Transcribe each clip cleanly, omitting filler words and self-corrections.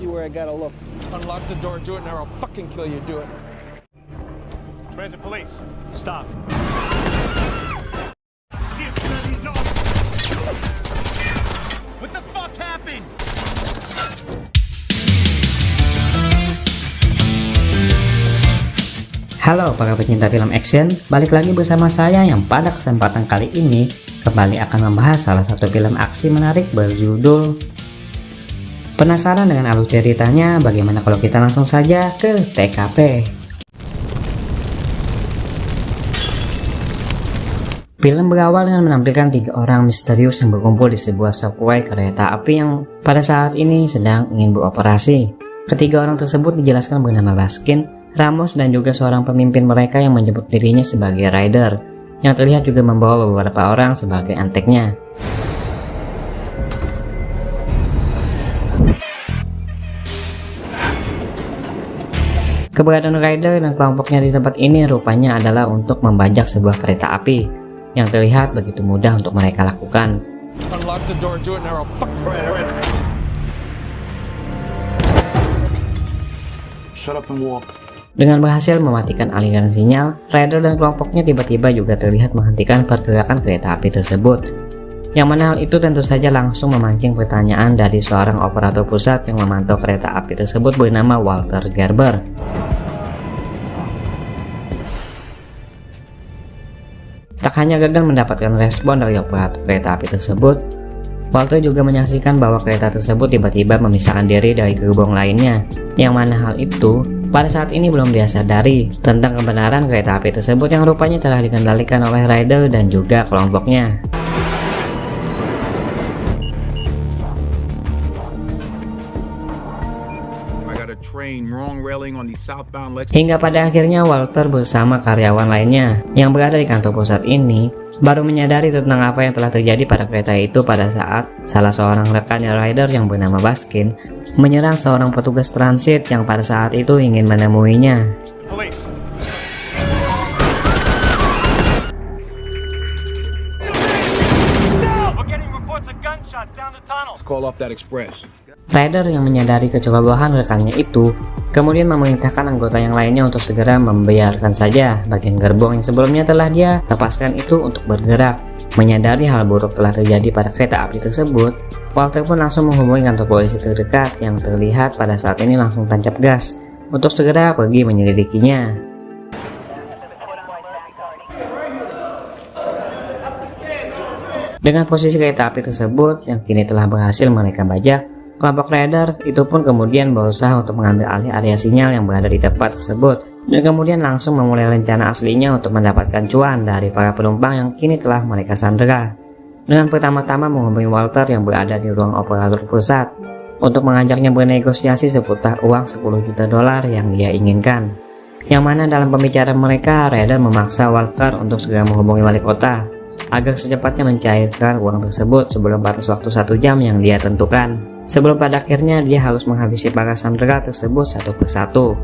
see where I gotta look. Unlock the door, do it, and I'll fucking kill you. Do it. Transit police, stop. What the fuck happened? Halo para pecinta film action, balik lagi bersama saya yang pada kesempatan kali ini kembali akan membahas salah satu film aksi menarik berjudul. Penasaran dengan alur ceritanya? Bagaimana kalau kita langsung saja ke TKP? Film berawal dengan menampilkan 3 orang misterius yang berkumpul di sebuah subway kereta api yang pada saat ini sedang ingin beroperasi. Ketiga orang tersebut dijelaskan bernama Baskin, Ramos, dan juga seorang pemimpin mereka yang menyebut dirinya sebagai rider, yang terlihat juga membawa beberapa orang sebagai anteknya. Keberadaan rider dan kelompoknya di tempat ini rupanya adalah untuk membajak sebuah kereta api, yang terlihat begitu mudah untuk mereka lakukan. Unlock the door, do it, and I'll Shut up and walk. Dengan berhasil mematikan aliran sinyal, rider dan kelompoknya tiba-tiba juga terlihat menghentikan pergerakan kereta api tersebut. Yang mana hal itu tentu saja langsung memancing pertanyaan dari seorang operator pusat yang memantau kereta api tersebut bernama Walter Gerber. Tak hanya gagal mendapatkan respon dari operator kereta api tersebut, Walter juga menyaksikan bahwa kereta tersebut tiba-tiba memisahkan diri dari gerbong lainnya, yang mana hal itu pada saat ini belum dia sadari tentang kebenaran kereta api tersebut yang rupanya telah dikendalikan oleh rider dan juga kelompoknya. Hingga pada akhirnya Walter bersama karyawan lainnya yang berada di kantor pusat ini baru menyadari tentang apa yang telah terjadi pada kereta itu pada saat salah seorang rekannya rider yang bernama Baskin menyerang seorang petugas transit yang pada saat itu ingin menemuinya. Police. No! We're getting reports of gunshots down the tunnel. Let's call off that express. Rider yang menyadari kecerobohan rekannya itu kemudian memerintahkan anggota yang lainnya untuk segera membiarkan saja bagian gerbong yang sebelumnya telah dia lepaskan itu untuk bergerak. Menyadari hal buruk telah terjadi pada kereta api tersebut, Walter pun langsung menghubungi kantor polisi terdekat yang terlihat pada saat ini langsung tancap gas untuk segera pergi menyelidikinya. Dengan posisi kereta api tersebut yang kini telah berhasil mereka bajak, kelompok rider itu pun kemudian berusaha untuk mengambil alih area sinyal yang berada di tempat tersebut dan kemudian langsung memulai rencana aslinya untuk mendapatkan cuan dari para penumpang yang kini telah mereka sandera. Dengan pertama-tama menghubungi Walter yang berada di ruang operator pusat untuk mengajaknya bernegosiasi seputar uang $10 juta yang dia inginkan. Yang mana dalam pembicaraan mereka, rider memaksa Walter untuk segera menghubungi wali kota agar secepatnya mencairkan uang tersebut sebelum batas waktu 1 jam yang dia tentukan. Sebelum pada akhirnya dia harus menghabisi para sandera tersebut satu persatu.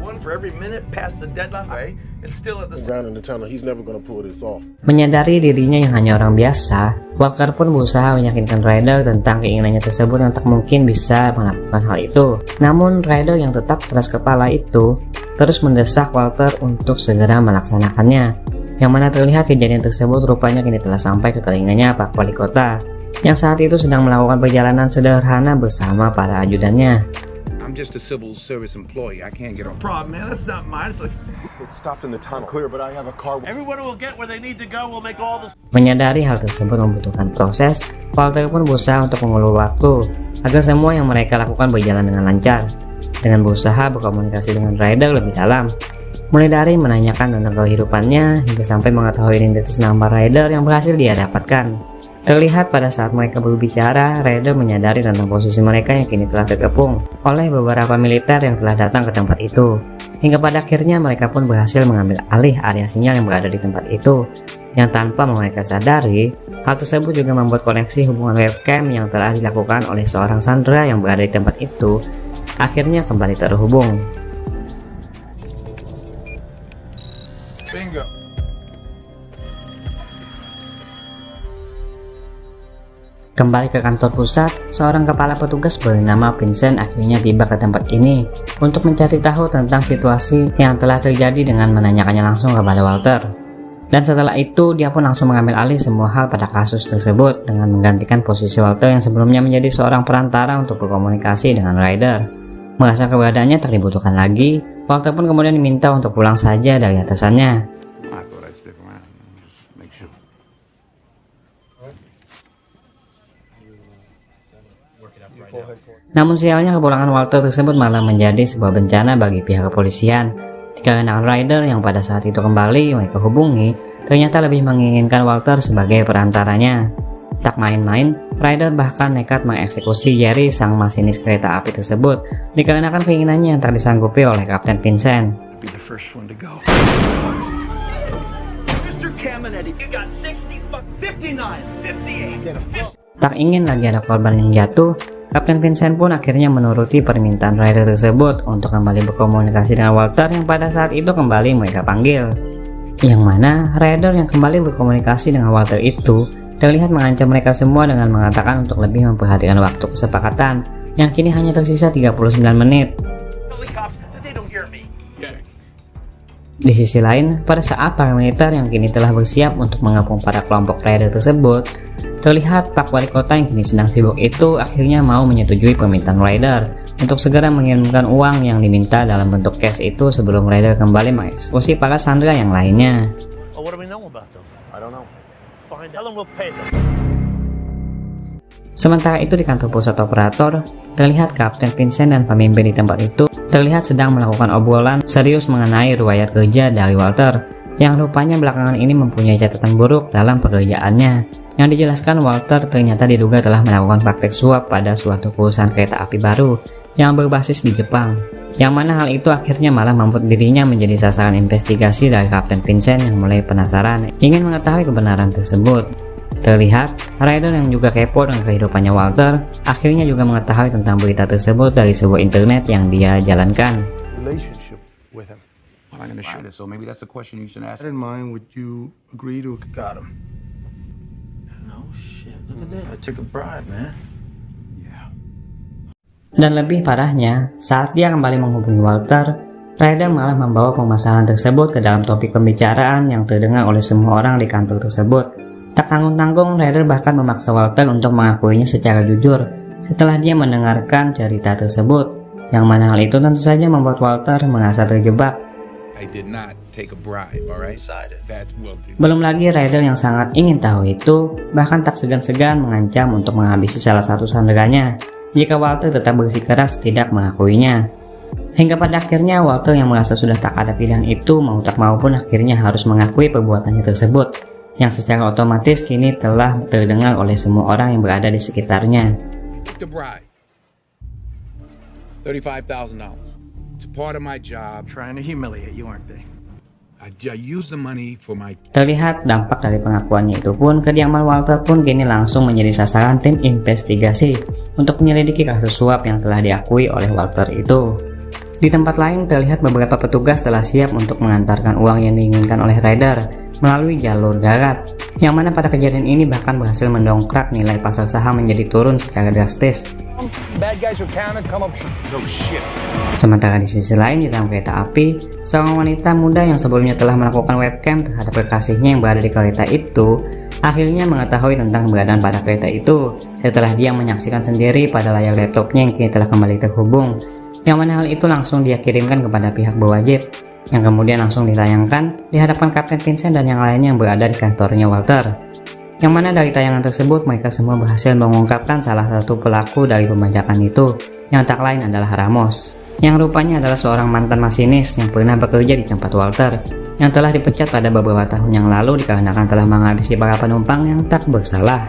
Menyadari dirinya yang hanya orang biasa, Walker pun berusaha meyakinkan rider tentang keinginannya tersebut yang tak mungkin bisa melakukan hal itu. Namun rider yang tetap keras kepala itu terus mendesak Walter untuk segera melaksanakannya. Yang mana terlihat kejadian tersebut rupanya kini telah sampai ke telinganya Pak Wali Kota, yang saat itu sedang melakukan perjalanan sederhana bersama para ajudannya. I'm just a civil service employee. I can't get on. Problem, man. That's not mine. It's like It stopped in the tunnel. Clear, but I have a car. Everyone will get where they need to go. We'll make all this. Menyadari hal tersebut membutuhkan proses, Walter pun berusaha untuk mengulur waktu agar semua yang mereka lakukan berjalan dengan lancar, dengan berusaha berkomunikasi dengan rider lebih dalam. Mulai dari menanyakan tentang kehidupannya hingga sampai mengetahui identitas nama rider yang berhasil dia dapatkan. Terlihat pada saat mereka berbicara, rider menyadari tentang posisi mereka yang kini telah terkepung oleh beberapa militer yang telah datang ke tempat itu. Hingga pada akhirnya mereka pun berhasil mengambil alih area sinyal yang berada di tempat itu. Yang tanpa mereka sadari, hal tersebut juga membuat koneksi hubungan webcam yang telah dilakukan oleh seorang sandera yang berada di tempat itu akhirnya kembali terhubung. Bingo. Kembali ke kantor pusat, seorang kepala petugas bernama Vincent akhirnya tiba ke tempat ini untuk mencari tahu tentang situasi yang telah terjadi dengan menanyakannya langsung kepada Walter. Dan setelah itu, dia pun langsung mengambil alih semua hal pada kasus tersebut dengan menggantikan posisi Walter yang sebelumnya menjadi seorang perantara untuk berkomunikasi dengan Ryder. Merasa keberadaannya tak dibutuhkan lagi, Walter pun kemudian diminta untuk pulang saja dari atasannya. Namun sialnya kepulangan Walter tersebut malah menjadi sebuah bencana bagi pihak kepolisian, dikarenakan Ryder yang pada saat itu kembali mereka hubungi ternyata lebih menginginkan Walter sebagai perantaranya. Tak main-main, Ryder bahkan nekat mengeksekusi Jerry, sang masinis kereta api tersebut, dikarenakan keinginannya yang tak disanggupi oleh Kapten Vincent. Tak ingin lagi ada korban yang jatuh, Kapten Vincent pun akhirnya menuruti permintaan Ryder tersebut untuk kembali berkomunikasi dengan Walter yang pada saat itu kembali mereka panggil. Yang mana Ryder yang kembali berkomunikasi dengan Walter itu terlihat mengancam mereka semua dengan mengatakan untuk lebih memperhatikan waktu kesepakatan yang kini hanya tersisa 39 menit. Di sisi lain, pada saat para militer yang kini telah bersiap untuk mengepung para kelompok Ryder tersebut, terlihat Pak Wali Kota yang kini sedang sibuk itu akhirnya mau menyetujui permintaan Ryder untuk segera mengirimkan uang yang diminta dalam bentuk cash itu sebelum Ryder kembali mengeksekusi para sandera yang lainnya. Sementara itu di kantor pusat operator, terlihat Kapten Vincent dan pemimpin di tempat itu terlihat sedang melakukan obrolan serius mengenai riwayat kerja dari Walter, yang rupanya belakangan ini mempunyai catatan buruk dalam pekerjaannya, yang dijelaskan Walter ternyata diduga telah melakukan praktek suap pada suatu perusahaan kereta api baru yang berbasis di Jepang, yang mana hal itu akhirnya malah membuat dirinya menjadi sasaran investigasi dari Kapten Vincent yang mulai penasaran ingin mengetahui kebenaran tersebut. Terlihat Ryder yang juga kepo dengan kehidupannya Walter akhirnya juga mengetahui tentang berita tersebut dari sebuah internet yang dia jalankan. Dan lebih parahnya, saat dia kembali menghubungi Walter, Ryder malah membawa permasalahan tersebut ke dalam topik pembicaraan yang terdengar oleh semua orang di kantor tersebut. Tak tanggung-tanggung, Ryder bahkan memaksa Walter untuk mengakuinya secara jujur setelah dia mendengarkan cerita tersebut, yang mana hal itu tentu saja membuat Walter merasa terjebak. Belum lagi Ryder yang sangat ingin tahu itu bahkan tak segan-segan mengancam untuk menghabisi salah satu sanderanya jika Walter tetap bersikeras tidak mengakuinya. Hingga pada akhirnya Walter yang merasa sudah tak ada pilihan itu mau tak mau pun akhirnya harus mengakui perbuatannya tersebut, yang secara otomatis kini telah terdengar oleh semua orang yang berada di sekitarnya. Terlihat dampak dari pengakuannya itu pun, kediaman Walter pun kini langsung menjadi sasaran tim investigasi untuk menyelidiki kasus suap yang telah diakui oleh Walter itu. Di tempat lain terlihat beberapa petugas telah siap untuk mengantarkan uang yang diinginkan oleh Ryder melalui jalur darat, yang mana pada kejadian ini bahkan berhasil mendongkrak nilai pasar saham menjadi turun secara drastis. Sementara di sisi lain, di dalam kereta api, seorang wanita muda yang sebelumnya telah melakukan webcam terhadap kekasihnya yang berada di kereta itu akhirnya mengetahui tentang keberadaan pada kereta itu setelah dia menyaksikan sendiri pada layar laptopnya yang kini telah kembali terhubung, yang mana hal itu langsung dia kirimkan kepada pihak berwajib, yang kemudian langsung ditayangkan di hadapan Kapten Vincent dan yang lainnya yang berada di kantornya Walter. Yang mana dari tayangan tersebut mereka semua berhasil mengungkapkan salah satu pelaku dari pembajakan itu, yang tak lain adalah Ramos, yang rupanya adalah seorang mantan masinis yang pernah bekerja di tempat Walter, yang telah dipecat pada beberapa tahun yang lalu dikarenakan telah menghabisi para penumpang yang tak bersalah.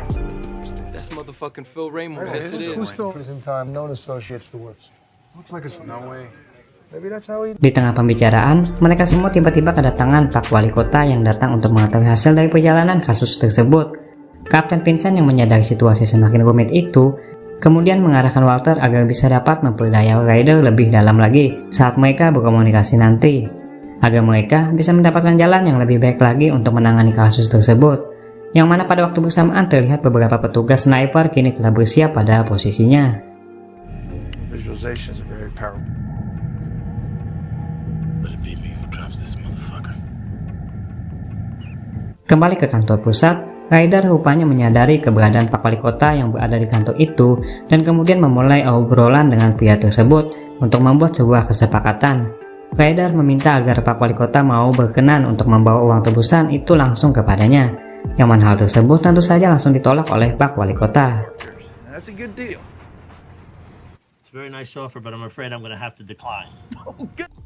Di tengah pembicaraan, mereka semua tiba-tiba kedatangan Pak Wali Kota yang datang untuk mengetahui hasil dari perjalanan kasus tersebut. Kapten Vincent yang menyadari situasi semakin rumit itu, kemudian mengarahkan Walter agar bisa dapat memperdaya Ryder lebih dalam lagi saat mereka berkomunikasi nanti, agar mereka bisa mendapatkan jalan yang lebih baik lagi untuk menangani kasus tersebut, yang mana pada waktu bersamaan terlihat beberapa petugas sniper kini telah bersiap pada posisinya. Visualization is very powerful. Let it be me who drops this motherfucker. Kembali ke kantor pusat, Ryder rupanya menyadari keberadaan Pak Wali Kota yang berada di kantor itu dan kemudian memulai obrolan dengan pria tersebut untuk membuat sebuah kesepakatan. Ryder meminta agar Pak Wali Kota mau berkenan untuk membawa uang tebusan itu langsung kepadanya, yang mana hal tersebut tentu saja langsung ditolak oleh Pak Wali Kota. That's a good deal. It's a very nice offer, but I'm afraid I'm going to have to decline.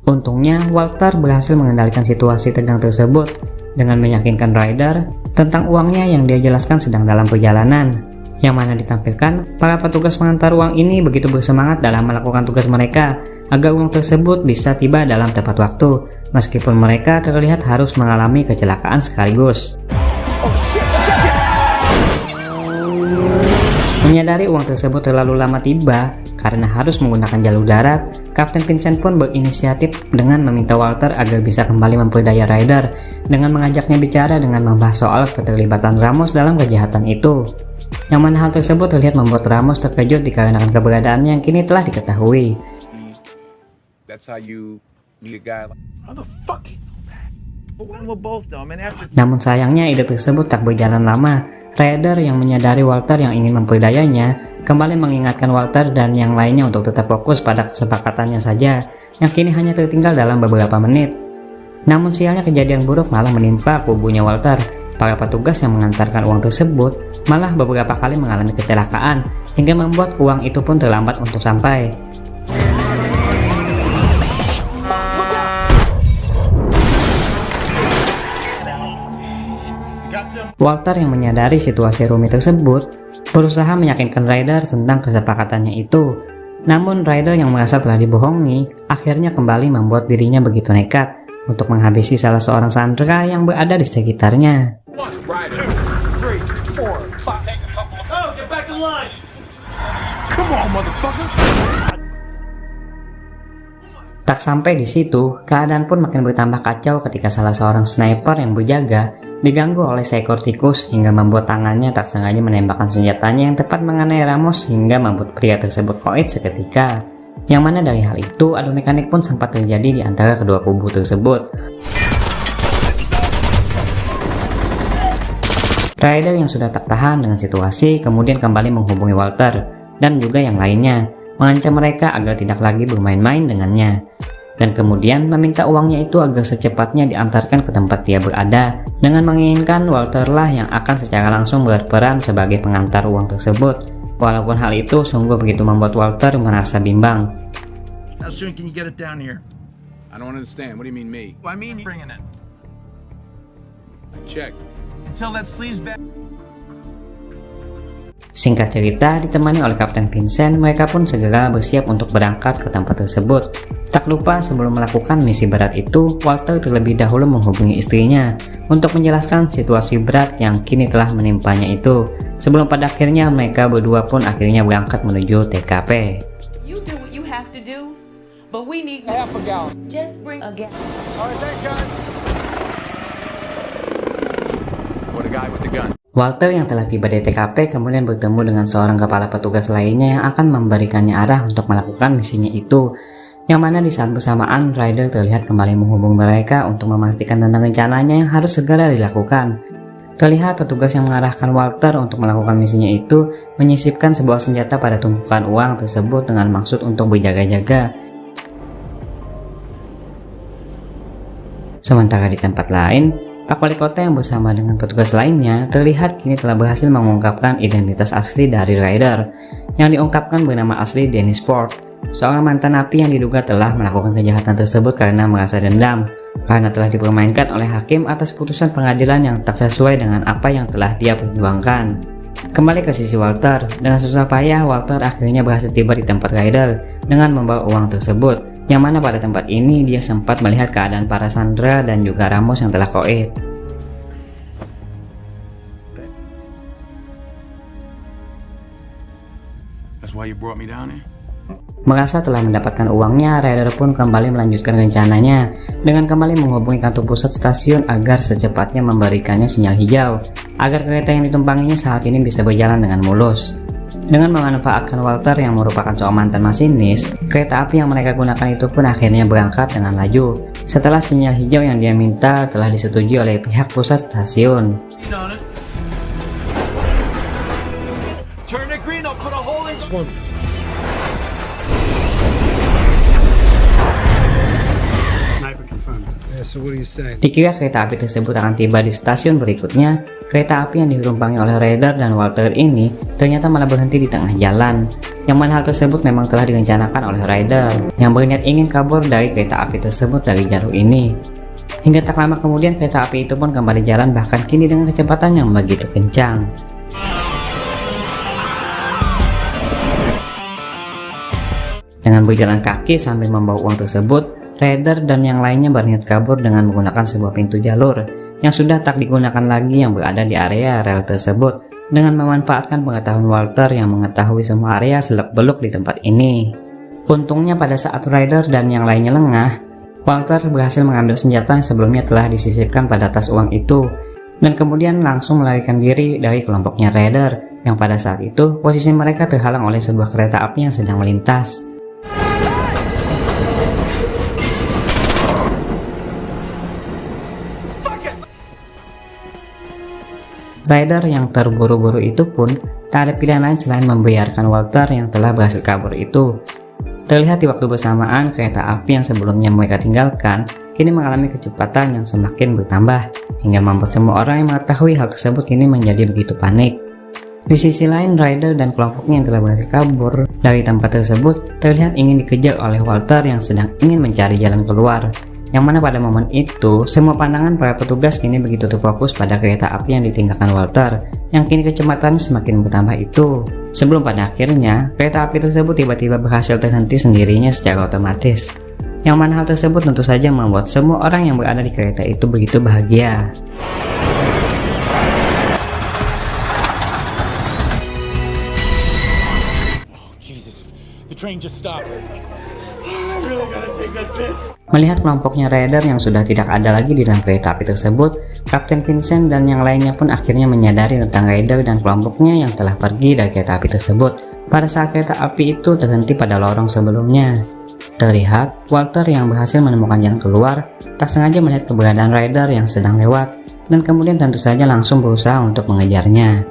Untungnya, Walter berhasil mengendalikan situasi tegang tersebut dengan meyakinkan Ryder tentang uangnya yang dia jelaskan sedang dalam perjalanan, yang mana ditampilkan para petugas pengantar uang ini begitu bersemangat dalam melakukan tugas mereka agar uang tersebut bisa tiba dalam tepat waktu, meskipun mereka terlihat harus mengalami kecelakaan sekaligus. Menyadari uang tersebut terlalu lama tiba karena harus menggunakan jalur darat, Kapten Vincent pun berinisiatif dengan meminta Walter agar bisa kembali memperdaya Ryder dengan mengajaknya bicara dengan membahas soal keterlibatan Ramos dalam kejahatan itu. Yang mana hal tersebut terlihat membuat Ramos terkejut dikarenakan keberadaannya yang kini telah diketahui. That's how you meet a guy. How the fuck? But when we're both dumb and after Namun sayangnya ide tersebut tak berjalan lama. Ryder yang menyadari Walter yang ingin memperdayanya kembali mengingatkan Walter dan yang lainnya untuk tetap fokus pada kesepakatannya saja yang kini hanya tertinggal dalam beberapa menit. Namun sialnya kejadian buruk malah menimpa kubunya Walter. Para petugas yang mengantarkan uang tersebut malah beberapa kali mengalami kecelakaan hingga membuat uang itu pun terlambat untuk sampai. Walter yang menyadari situasi rumit tersebut berusaha meyakinkan Ryder tentang kesepakatannya itu. Namun Ryder yang merasa telah dibohongi akhirnya kembali membuat dirinya begitu nekat untuk menghabisi salah seorang sandera yang berada di sekitarnya. 1, 2, 3, 4, 5. Take a couple of... Oh, get back in line! Come on, motherfucker! Tak sampai di situ, keadaan pun makin bertambah kacau ketika salah seorang sniper yang berjaga diganggu oleh seekor tikus hingga membuat tangannya tak sengaja menembakkan senjatanya yang tepat mengenai Ramos hingga membuat pria tersebut koit seketika. Yang mana dari hal itu adu mekanik pun sempat terjadi di antara kedua kubu tersebut. Ryder yang sudah tak tahan dengan situasi kemudian kembali menghubungi Walter dan juga yang lainnya, mengancam mereka agar tidak lagi bermain-main dengannya. Dan kemudian meminta uangnya itu agar secepatnya diantarkan ke tempat dia berada dengan menginginkan Walter lah yang akan secara langsung berperan sebagai pengantar uang tersebut. Walaupun hal itu sungguh begitu membuat Walter merasa bimbang. How soon can you get it down here? I don't understand. What do you mean me? Well, I mean bringing it. Check. Until that sleaze back... Singkat cerita, ditemani oleh Kapten Vincent, mereka pun segera bersiap untuk berangkat ke tempat tersebut. Tak lupa sebelum melakukan misi berat itu, Walter terlebih dahulu menghubungi istrinya untuk menjelaskan situasi berat yang kini telah menimpanya itu. Sebelum pada akhirnya mereka berdua pun akhirnya berangkat menuju TKP. You do what you have to do, but we need Half a gallon. just bring a gallon. All right, thanks, guys. What a guy with the gun. Walter yang telah tiba di TKP kemudian bertemu dengan seorang kepala petugas lainnya yang akan memberikannya arah untuk melakukan misinya itu. Yang mana di saat bersamaan Ryder terlihat kembali menghubungi mereka untuk memastikan tentang rencananya yang harus segera dilakukan. Terlihat petugas yang mengarahkan Walter untuk melakukan misinya itu menyisipkan sebuah senjata pada tumpukan uang tersebut dengan maksud untuk berjaga-jaga. Sementara di tempat lain, Pak Wali Kota yang bersama dengan petugas lainnya terlihat kini telah berhasil mengungkapkan identitas asli dari Ryder yang diungkapkan bernama asli Dennis Ford, seorang mantan napi yang diduga telah melakukan kejahatan tersebut karena merasa dendam karena telah dipermainkan oleh hakim atas putusan pengadilan yang tak sesuai dengan apa yang telah dia perjuangkan. Kembali ke sisi Walter, dengan susah payah Walter akhirnya berhasil tiba di tempat Ryder dengan membawa uang tersebut, yang mana pada tempat ini dia sempat melihat keadaan para sandera dan juga Ramos yang telah koit. That's why you brought me down here? Merasa telah mendapatkan uangnya, Ryder pun kembali melanjutkan rencananya dengan kembali menghubungi kantor pusat stasiun agar secepatnya memberikannya sinyal hijau agar kereta yang ditumpanginya saat ini bisa berjalan dengan mulus. Dengan memanfaatkan Walter yang merupakan seorang mantan masinis, kereta api yang mereka gunakan itu pun akhirnya berangkat dengan laju setelah sinyal hijau yang dia minta telah disetujui oleh pihak pusat stasiun. Turn it green, I'll put a hole in. Dikira kereta api tersebut akan tiba di stasiun berikutnya, kereta api yang ditumpangi oleh Ryder dan Walter ini ternyata malah berhenti di tengah jalan. Yang mana hal tersebut memang telah direncanakan oleh Ryder yang berniat ingin kabur dari kereta api tersebut dari jalur ini. Hingga tak lama kemudian kereta api itu pun kembali jalan, bahkan kini dengan kecepatan yang begitu kencang. Dengan berjalan kaki sambil membawa uang tersebut, Ryder dan yang lainnya berniat kabur dengan menggunakan sebuah pintu jalur yang sudah tak digunakan lagi yang berada di area rel tersebut dengan memanfaatkan pengetahuan Walter yang mengetahui semua area seluk-beluk di tempat ini. Untungnya pada saat Ryder dan yang lainnya lengah, Walter berhasil mengambil senjata yang sebelumnya telah disisipkan pada tas uang itu dan kemudian langsung melarikan diri dari kelompoknya Ryder yang pada saat itu posisi mereka terhalang oleh sebuah kereta api yang sedang melintas. Ryder yang terburu-buru itu pun tak ada pilihan lain selain membiarkan Walter yang telah berhasil kabur itu. Terlihat di waktu bersamaan kereta api yang sebelumnya mereka tinggalkan kini mengalami kecepatan yang semakin bertambah hingga membuat semua orang yang mengetahui hal tersebut kini menjadi begitu panik. Di sisi lain, Ryder dan kelompoknya yang telah berhasil kabur dari tempat tersebut terlihat ingin dikejar oleh Walter yang sedang ingin mencari jalan keluar. Yang mana pada momen itu, semua pandangan para petugas kini begitu terfokus pada kereta api yang ditinggalkan Walter, yang kini kecepatannya semakin bertambah itu. Sebelum pada akhirnya, kereta api tersebut tiba-tiba berhasil terhenti sendirinya secara otomatis. Yang mana hal tersebut tentu saja membuat semua orang yang berada di kereta itu begitu bahagia. Oh, Jesus. The train just stopped. Melihat kelompoknya Ryder yang sudah tidak ada lagi di dalam kereta api tersebut, Kapten Vincent dan yang lainnya pun akhirnya menyadari tentang Ryder dan kelompoknya yang telah pergi dari kereta api tersebut pada saat kereta api itu terhenti pada lorong sebelumnya. Terlihat Walter yang berhasil menemukan jalan keluar tak sengaja melihat keberadaan Ryder yang sedang lewat dan kemudian tentu saja langsung berusaha untuk mengejarnya.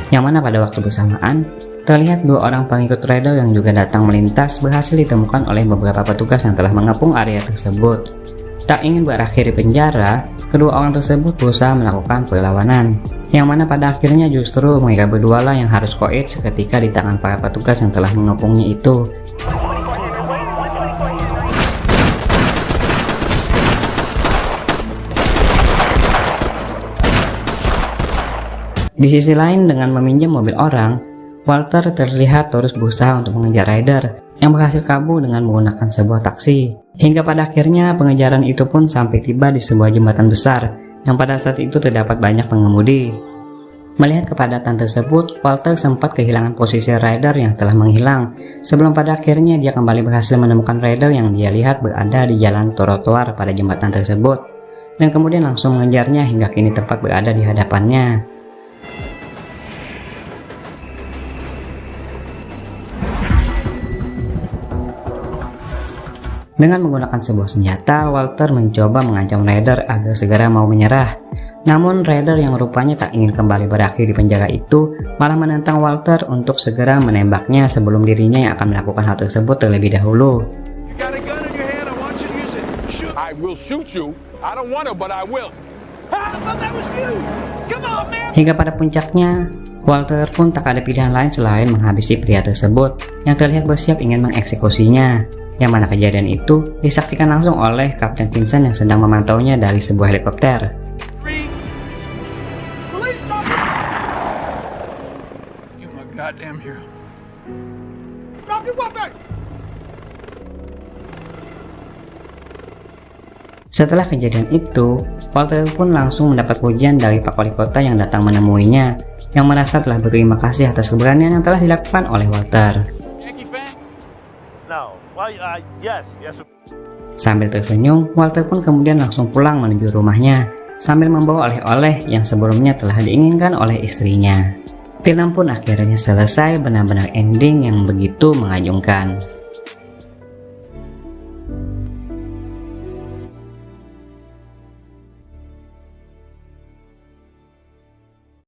Yang mana pada waktu bersamaan terlihat dua orang pengikut Ryder yang juga datang melintas berhasil ditemukan oleh beberapa petugas yang telah mengepung area tersebut. Tak ingin berakhir di penjara, kedua orang tersebut berusaha melakukan perlawanan, yang mana pada akhirnya justru mereka berdua lah yang harus koit seketika di tangan para petugas yang telah mengepungnya itu. Di sisi lain, dengan meminjam mobil orang, Walter terlihat terus berusaha untuk mengejar Ryder yang berhasil kabur dengan menggunakan sebuah taksi. Hingga pada akhirnya pengejaran itu pun sampai tiba di sebuah jembatan besar yang pada saat itu terdapat banyak pengemudi. Melihat kepadatan tersebut, Walter sempat kehilangan posisi Ryder yang telah menghilang sebelum pada akhirnya dia kembali berhasil menemukan Ryder yang dia lihat berada di jalan trotoar pada jembatan tersebut dan kemudian langsung mengejarnya hingga kini tepat berada di hadapannya. Dengan menggunakan sebuah senjata, Walter mencoba mengancam Ryder agar segera mau menyerah. Namun Ryder yang rupanya tak ingin kembali berakhir di penjara itu malah menentang Walter untuk segera menembaknya sebelum dirinya yang akan melakukan hal tersebut terlebih dahulu. Hingga pada puncaknya, Walter pun tak ada pilihan lain selain menghabisi pria tersebut yang terlihat bersiap ingin mengeksekusinya. Yang mana kejadian itu disaksikan langsung oleh Kapten Vincent yang sedang memantaunya dari sebuah helikopter. Setelah kejadian itu, Walter pun langsung mendapat pujian dari Pak Wali Kota yang datang menemuinya, yang merasa telah berterima kasih atas keberanian yang telah dilakukan oleh Walter. Yankee fan? No. Well, yes. Sambil tersenyum, Walter pun kemudian langsung pulang menuju rumahnya sambil membawa oleh-oleh yang sebelumnya telah diinginkan oleh istrinya. Film pun akhirnya selesai, benar-benar ending yang begitu mengagumkan.